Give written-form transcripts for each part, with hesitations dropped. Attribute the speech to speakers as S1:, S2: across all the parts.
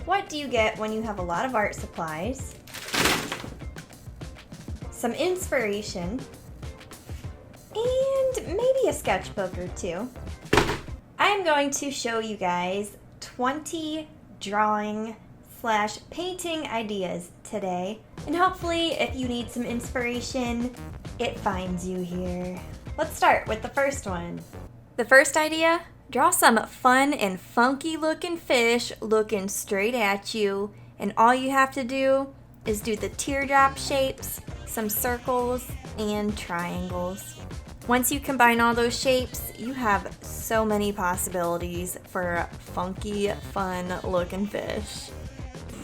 S1: what do you get when you have a lot of art supplies, some inspiration, and maybe a sketchbook or two. I'm going to show you guys 20 drawing/painting ideas today, and hopefully if you need some inspiration, it finds you here. Let's start with the first one. The first idea, draw some fun and funky looking fish looking straight at you, and all you have to do is do the teardrop shapes, some circles, and triangles. Once you combine all those shapes, you have so many possibilities for funky, fun-looking fish.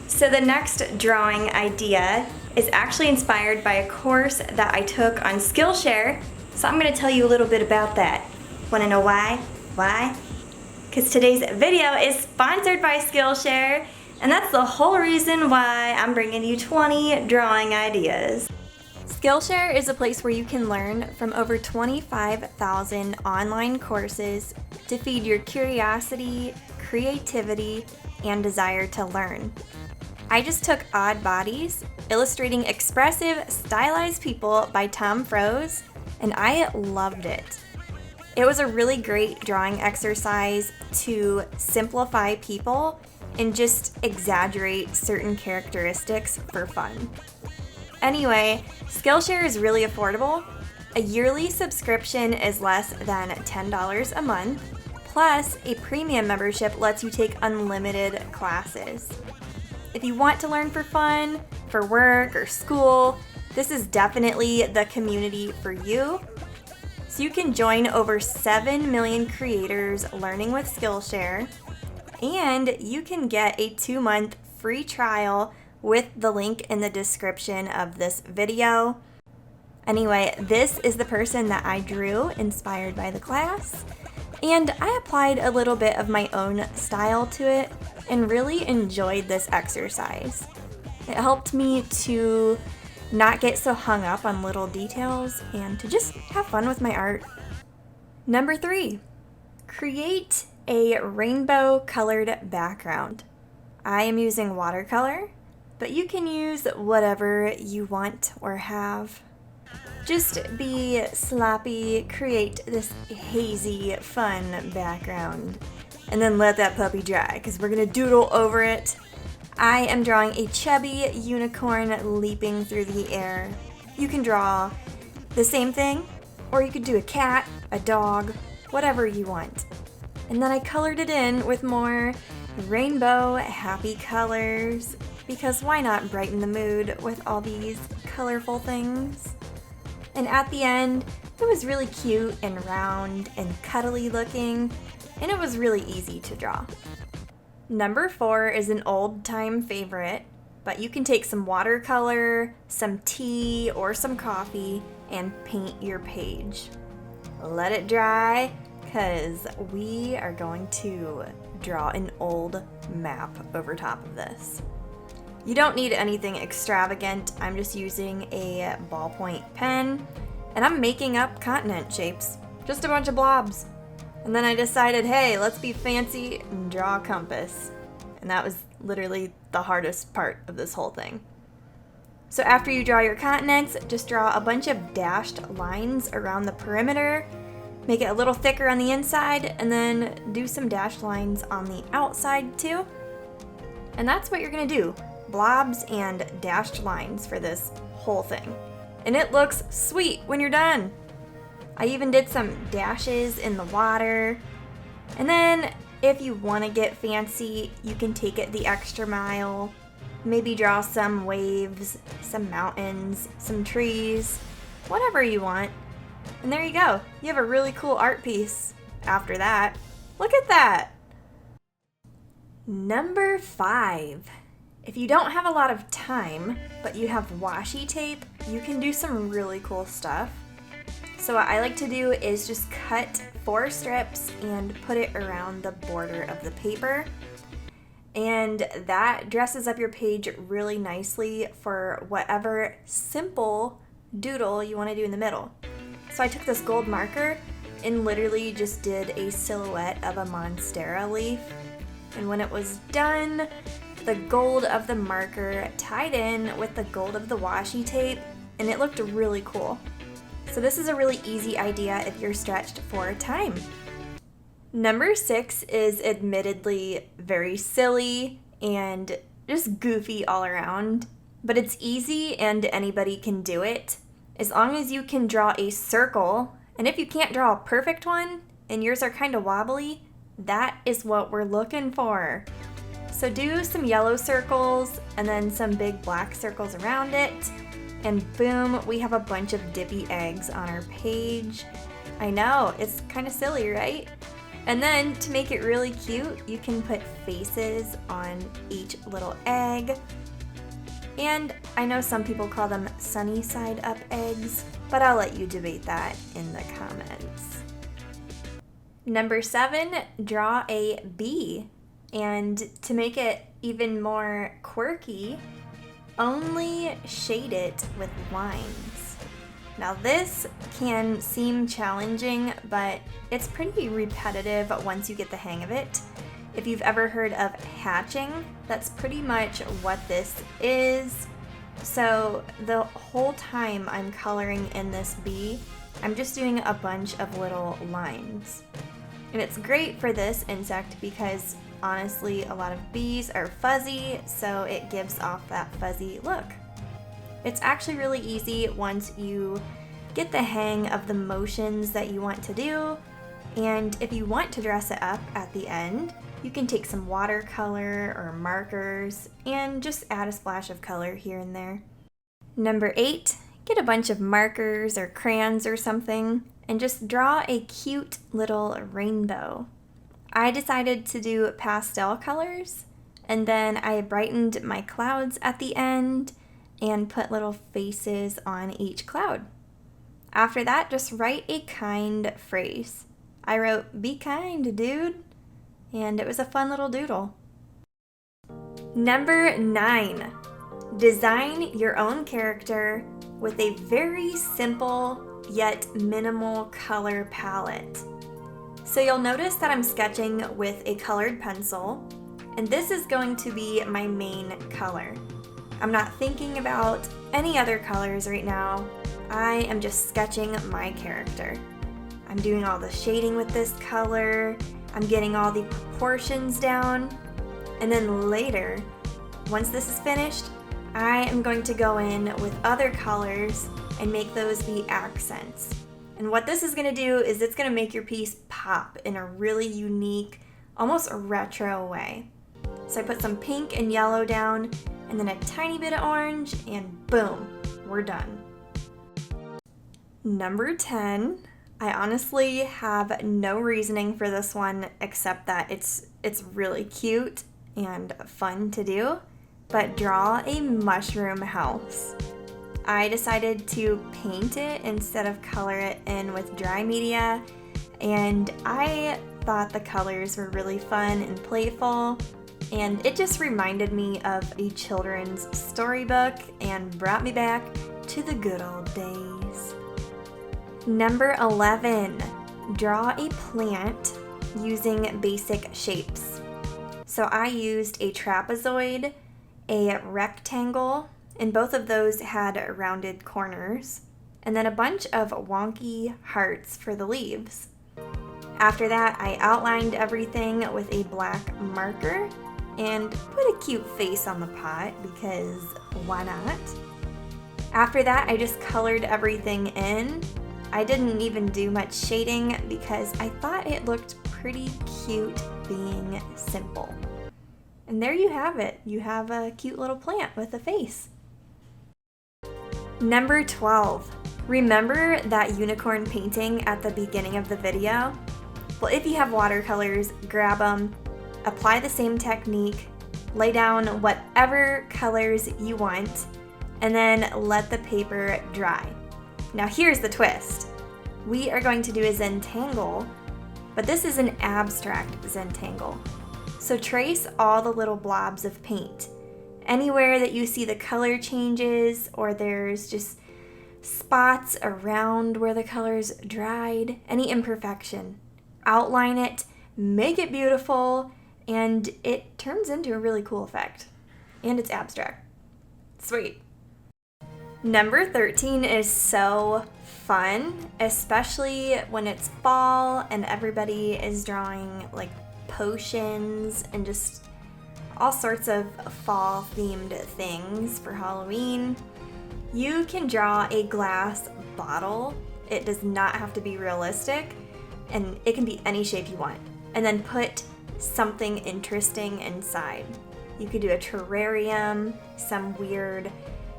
S1: So the next drawing idea is actually inspired by a course that I took on Skillshare, so I'm going to tell you a little bit about that. Want to know why? Why? Because today's video is sponsored by Skillshare, and that's the whole reason why I'm bringing you 20 drawing ideas. Skillshare is a place where you can learn from over 25,000 online courses to feed your curiosity, creativity, and desire to learn. I just took Odd Bodies, Illustrating Expressive, Stylized People by Tom Froese, and I loved it. It was a really great drawing exercise to simplify people and just exaggerate certain characteristics for fun. Anyway, Skillshare is really affordable. A yearly subscription is less than $10 a month, plus a premium membership lets you take unlimited classes. If you want to learn for fun, for work, or school, this is definitely the community for you. So you can join over 7 million creators learning with Skillshare, and you can get a 2-month free trial with the link in the description of this video. Anyway, this is the person that I drew inspired by the class, and I applied a little bit of my own style to it and really enjoyed this exercise. It helped me to not get so hung up on little details and to just have fun with my art. Number 3, create a rainbow colored background. I am using watercolor, but you can use whatever you want or have. Just be sloppy, create this hazy, fun background, and then let that puppy dry, because we're gonna doodle over it. I am drawing a chubby unicorn leaping through the air. You can draw the same thing, or you could do a cat, a dog, whatever you want. And then I colored it in with more rainbow happy colors, because why not brighten the mood with all these colorful things? And at the end, it was really cute and round and cuddly looking, and it was really easy to draw. Number 4 is an old-time favorite, but you can take some watercolor, some tea, or some coffee and paint your page. Let it dry, because we are going to draw an old map over top of this. You don't need anything extravagant. I'm just using a ballpoint pen, and I'm making up continent shapes, just a bunch of blobs. And then I decided, hey, let's be fancy and draw a compass. And that was literally the hardest part of this whole thing. So after you draw your continents, just draw a bunch of dashed lines around the perimeter, make it a little thicker on the inside, and then do some dashed lines on the outside too. And that's what you're gonna do. Blobs and dashed lines for this whole thing. And it looks sweet when you're done. I even did some dashes in the water. And then if you want to get fancy, you can take it the extra mile. Maybe draw some waves, some mountains, some trees, whatever you want. And there you go. You have a really cool art piece after that. Look at that. Number 5. If you don't have a lot of time, but you have washi tape, you can do some really cool stuff. So what I like to do is just cut 4 strips and put it around the border of the paper. And that dresses up your page really nicely for whatever simple doodle you want to do in the middle. So I took this gold marker and literally just did a silhouette of a monstera leaf. And when it was done, the gold of the marker tied in with the gold of the washi tape, and it looked really cool. So this is a really easy idea if you're stretched for time. Number 6 is admittedly very silly and just goofy all around, but it's easy and anybody can do it as long as you can draw a circle. And if you can't draw a perfect one and yours are kind of wobbly, that is what we're looking for. So do some yellow circles and then some big black circles around it, and boom, we have a bunch of Dippy Eggs on our page. I know, it's kind of silly, right? And then to make it really cute, you can put faces on each little egg. And I know some people call them sunny side up eggs, but I'll let you debate that in the comments. Number 7, draw a bee. And to make it even more quirky, only shade it with lines. Now this can seem challenging, but it's pretty repetitive once you get the hang of it. If you've ever heard of hatching, that's pretty much what this is. So the whole time I'm coloring in this bee, I'm just doing a bunch of little lines. And it's great for this insect because honestly, a lot of bees are fuzzy, so it gives off that fuzzy look. It's actually really easy once you get the hang of the motions that you want to do. And if you want to dress it up at the end, you can take some watercolor or markers and just add a splash of color here and there. Number 8, get a bunch of markers or crayons or something and just draw a cute little rainbow. I decided to do pastel colors, and then I brightened my clouds at the end and put little faces on each cloud. After that, just write a kind phrase. I wrote, "Be kind, dude," and it was a fun little doodle. Number 9, design your own character with a very simple yet minimal color palette. So you'll notice that I'm sketching with a colored pencil, and this is going to be my main color. I'm not thinking about any other colors right now. I am just sketching my character. I'm doing all the shading with this color. I'm getting all the proportions down. And then later, once this is finished, I am going to go in with other colors and make those be accents. And what this is going to do is it's going to make your piece pop in a really unique, almost retro way. So I put some pink and yellow down, and then a tiny bit of orange, and boom, we're done. Number 10, I honestly have no reasoning for this one except that it's really cute and fun to do, but draw a mushroom house. I decided to paint it instead of color it in with dry media, and I thought the colors were really fun and playful, and it just reminded me of a children's storybook and brought me back to the good old days. Number 11, draw a plant using basic shapes. So I used a trapezoid, a rectangle, and both of those had rounded corners, and then a bunch of wonky hearts for the leaves. After that, I outlined everything with a black marker and put a cute face on the pot because why not? After that, I just colored everything in. I didn't even do much shading because I thought it looked pretty cute being simple. And there you have it. You have a cute little plant with a face. Number 12, remember that unicorn painting at the beginning of the video? Well, if you have watercolors, grab them, apply the same technique, lay down whatever colors you want, and then let the paper dry. Now here's the twist. We are going to do a Zentangle, but this is an abstract Zentangle. So trace all the little blobs of paint. Anywhere that you see the color changes or there's just spots around where the colors dried, any imperfection, outline it, make it beautiful, and it turns into a really cool effect. and it's abstract. Sweet. Number 13 is so fun, especially when it's fall and everybody is drawing like potions and just all sorts of fall themed things for Halloween. You can draw a glass bottle. It does not have to be realistic, and it can be any shape you want. And then put something interesting inside. You could do a terrarium, some weird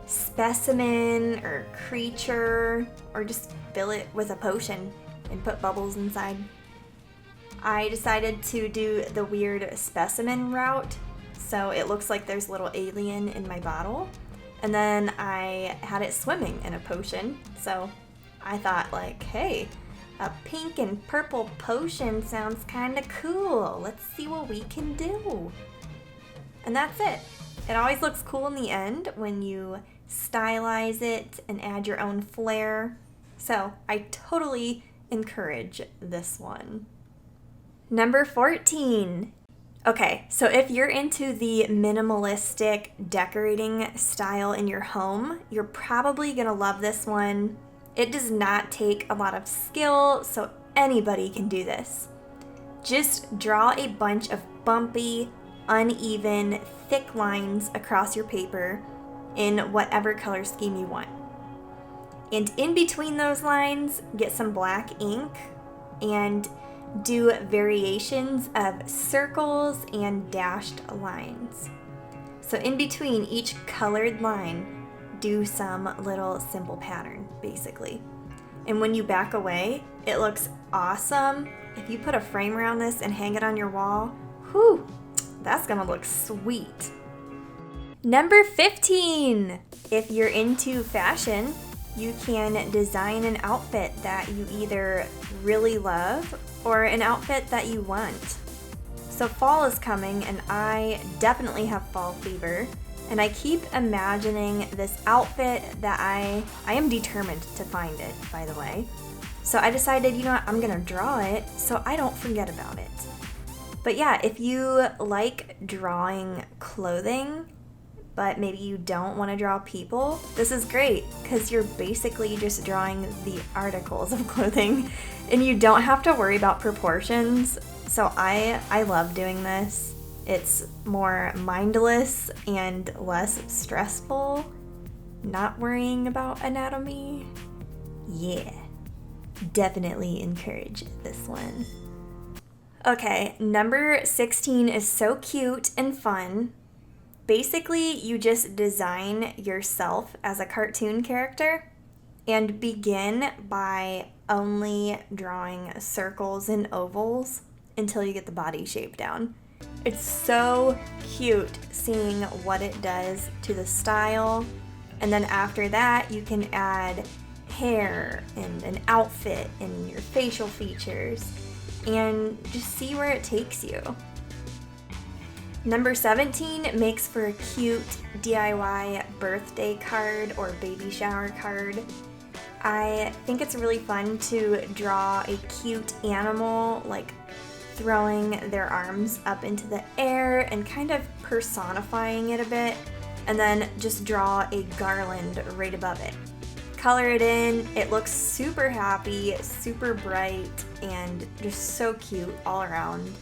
S1: specimen or creature, or just fill it with a potion and put bubbles inside. I decided to do the weird specimen route, so it looks like there's a little alien in my bottle. And then I had it swimming in a potion, so I thought like, hey, a pink and purple potion sounds kind of cool. Let's see what we can do. And that's it. It always looks cool in the end when you stylize it and add your own flair. So I totally encourage this one. Number 14. Okay, so if you're into the minimalistic decorating style in your home, you're probably gonna love this one. It does not take a lot of skill, so anybody can do this. Just draw a bunch of bumpy, uneven, thick lines across your paper in whatever color scheme you want. And in between those lines, get some black ink and do variations of circles and dashed lines. So in between each colored line, do some little simple pattern, basically. And when you back away, it looks awesome. If you put a frame around this and hang it on your wall, whew, that's gonna look sweet. Number 15. If you're into fashion, you can design an outfit that you either really love or an outfit that you want. So fall is coming and I definitely have fall fever, and I keep imagining this outfit that I am determined to find it, by the way. So I decided, you know what, I'm gonna draw it so I don't forget about it. But yeah, if you like drawing clothing, but maybe you don't want to draw people, this is great because you're basically just drawing the articles of clothing and you don't have to worry about proportions. So I love doing this. It's more mindless and less stressful, not worrying about anatomy. Yeah, definitely encourage this one. Okay, number 16 is so cute and fun. Basically, you just design yourself as a cartoon character and begin by only drawing circles and ovals until you get the body shape down. It's so cute seeing what it does to the style. And then after that, you can add hair and an outfit and your facial features and just see where it takes you. Number 17 makes for a cute DIY birthday card or baby shower card. I think it's really fun to draw a cute animal, like throwing their arms up into the air and kind of personifying it a bit, and then just draw a garland right above it. Color it in, it looks super happy, super bright, and just so cute all around.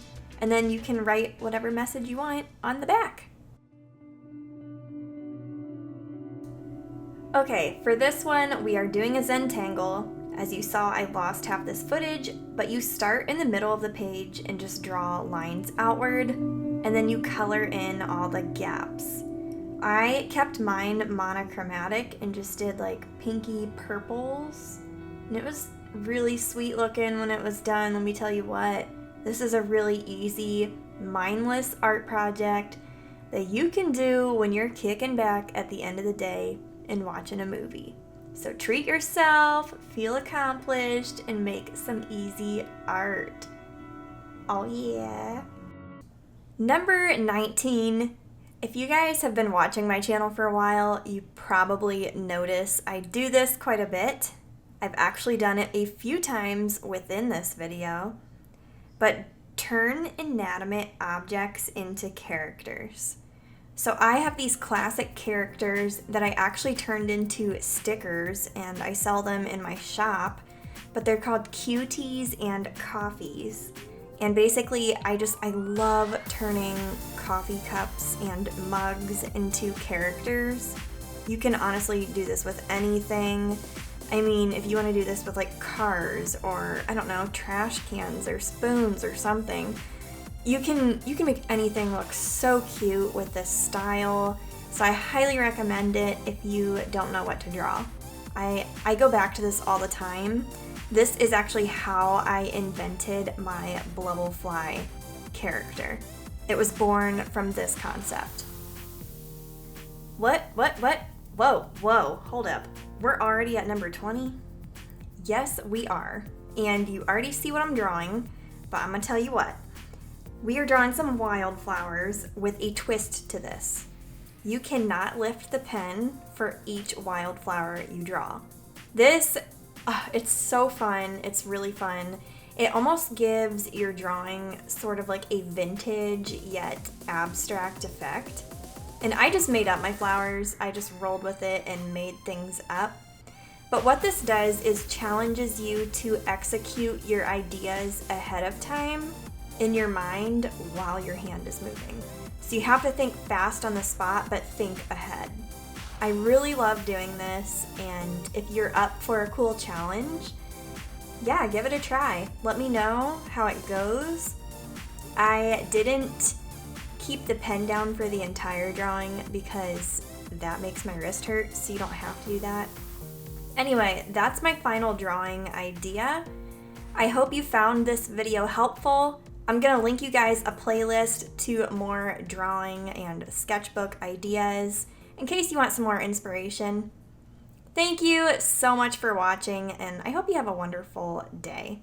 S1: And then you can write whatever message you want on the back. Okay, for this one, we are doing a Zentangle. As you saw, I lost half this footage, but you start in the middle of the page and just draw lines outward, and then you color in all the gaps. I kept mine monochromatic and just did like pinky purples, and it was really sweet looking when it was done. Let me tell you what. This is a really easy, mindless art project that you can do when you're kicking back at the end of the day and watching a movie. So treat yourself, feel accomplished, and make some easy art. Oh yeah. Number 19. If you guys have been watching my channel for a while, you probably notice I do this quite a bit. I've actually done it a few times within this video. But turn inanimate objects into characters. So I have these classic characters that I actually turned into stickers, and I sell them in my shop, but they're called cuties and coffees. And basically, I love turning coffee cups and mugs into characters. You can honestly do this with anything. I mean, if you want to do this with like cars or, I don't know, trash cans or spoons or something, you can make anything look so cute with this style. So I highly recommend it if you don't know what to draw. I go back to this all the time. This is actually how I invented my Blubblefly character. It was born from this concept. What? Whoa, hold up. We're already at number 20? Yes, we are. And you already see what I'm drawing, but I'm gonna tell you what. We are drawing some wildflowers with a twist to this. You cannot lift the pen for each wildflower you draw. This, it's so fun. It's really fun. It almost gives your drawing sort of like a vintage yet abstract effect. And I just made up my flowers. I just rolled with it and made things up. But what this does is challenges you to execute your ideas ahead of time in your mind while your hand is moving. So you have to think fast on the spot, but think ahead. I really love doing this, and if you're up for a cool challenge, yeah, give it a try. Let me know how it goes. I didn't keep the pen down for the entire drawing because that makes my wrist hurt, so you don't have to do that. Anyway, that's my final drawing idea. I hope you found this video helpful. I'm gonna link you guys a playlist to more drawing and sketchbook ideas in case you want some more inspiration. Thank you so much for watching, and I hope you have a wonderful day.